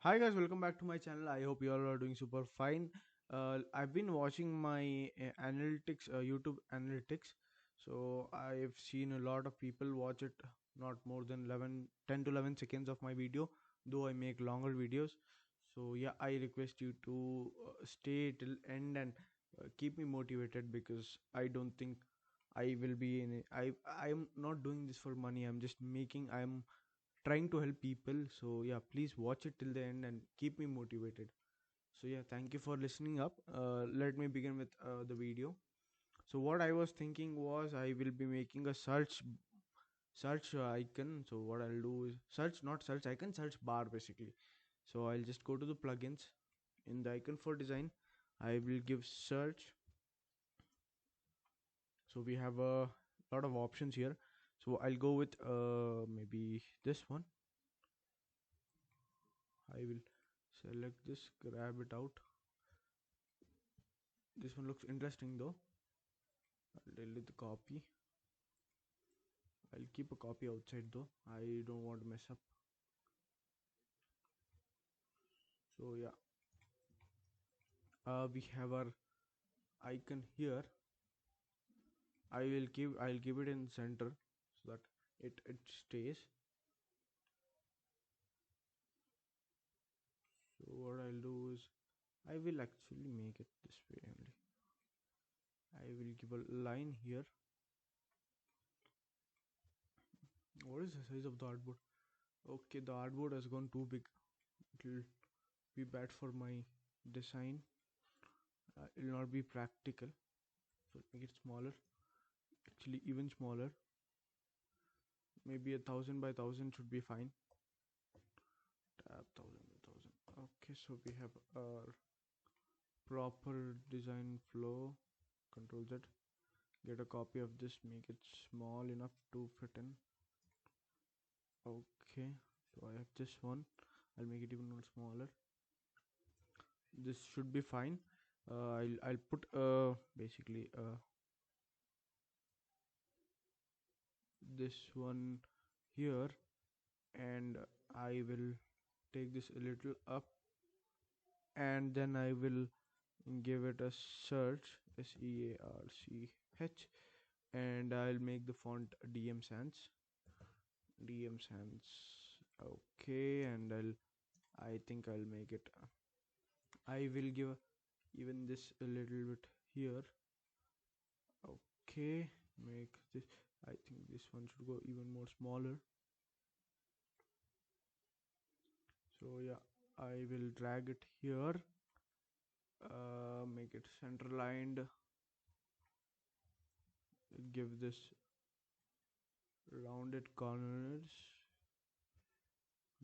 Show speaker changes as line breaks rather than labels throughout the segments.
Hi guys, welcome back to my channel. I hope you all are doing super fine. I've been watching my analytics, YouTube analytics. So I've seen a lot of people watch it not more than 10 to 11 seconds of my video, though I make longer videos. So yeah, I request you to stay till end and keep me motivated because I don't think I will be in it. I'm not doing this for money. I'm trying to help people. So yeah, please watch it till the end and keep me motivated. So yeah, thank you for listening up. Let me begin with the video. So what I was thinking was I will be making a search icon. So what I'll do is search, not search icon, search bar basically. So I'll just go to the plugins. In the icon for design, I will give search. So we have a lot of options here. So I'll go with maybe this one. I will select this, grab it out. This one looks interesting though. I'll delete the copy. I'll keep a copy outside though. I don't want to mess up. So yeah, we have our icon here. I'll give it in center so that it stays. So what I'll do is I will actually make it this way only. I will give a line here. What is the size of the artboard? Okay, the artboard has gone too big. It will be bad for my design. It will not be practical. So make it smaller. Actually, even smaller. Maybe 1,000 by 1,000 should be fine. Tab 1,000 by 1,000. Okay, so we have our proper design flow. Control Z. Get a copy of this. Make it small enough to fit in. Okay, so I have this one. I'll make it even more smaller. This should be fine. I'll put basically this one here, and I will take this a little up, and then I will give it a search, SEARCH, and I'll make the font DM Sans. Okay, and I think I'll make it. I will give even this a little bit here. Okay, make this. I think this one should go even more smaller. So yeah, I will drag it here. Make it center lined. Give this rounded corners.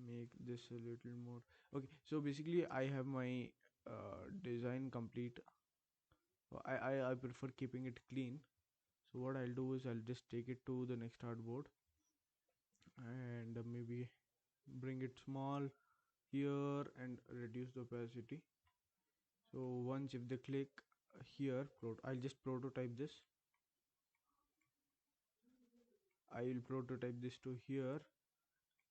Make this a little more. Okay, so basically I have my design complete. I prefer keeping it clean. So what I'll do is I'll just take it to the next artboard and maybe bring it small here and reduce the opacity. So once if they click here, I'll just prototype this. I will prototype this to here,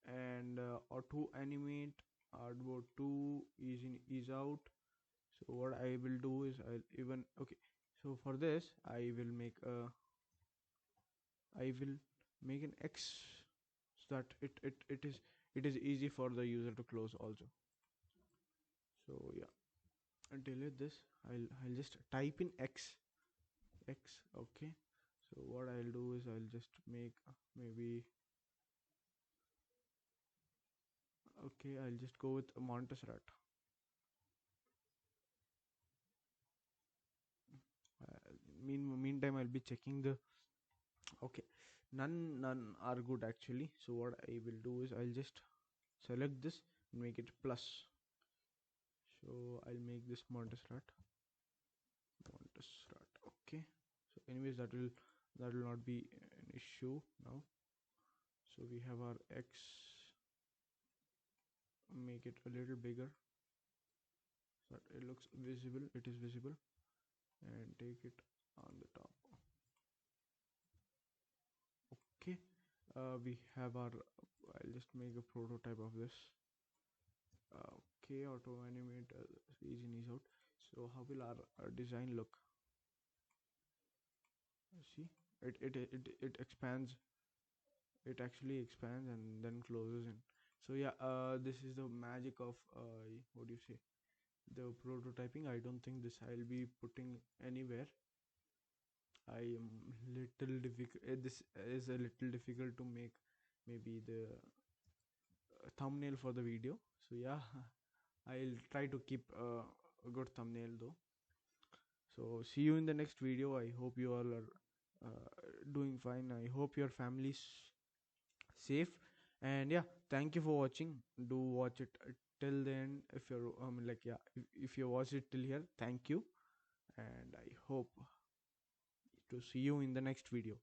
and auto animate artboard 2 is in is out. So what I will do is I'll even okay. So for this I will make an X so that it is easy for the user to close also. So yeah, and delete this. I'll just type in X. Okay. So what I'll do is I'll just make maybe okay. I'll just go with Montserrat. Meantime, I'll be checking the okay. None are good actually. So what I will do is I'll just select this and make it plus. So I'll make this Montserrat. Okay. So anyways, that will not be an issue now. So we have our X. Make it a little bigger so that it looks visible. It is visible, and take it on the top. Okay. We have our. I'll just make a prototype of this. Okay, auto animate region is out. So how will our design look? See, it expands. It actually expands and then closes in. So yeah, this is the magic of what do you say? The prototyping. I don't think this I'll be putting anywhere. I am little difficult. This is a little difficult to make. Maybe the thumbnail for the video. So yeah, I'll try to keep a good thumbnail though. So see you in the next video. I hope you all are doing fine. I hope your family's safe. And yeah, thank you for watching. Do watch it till the end. If you're like yeah, if you watch it till here, thank you. And I hope to see you in the next video.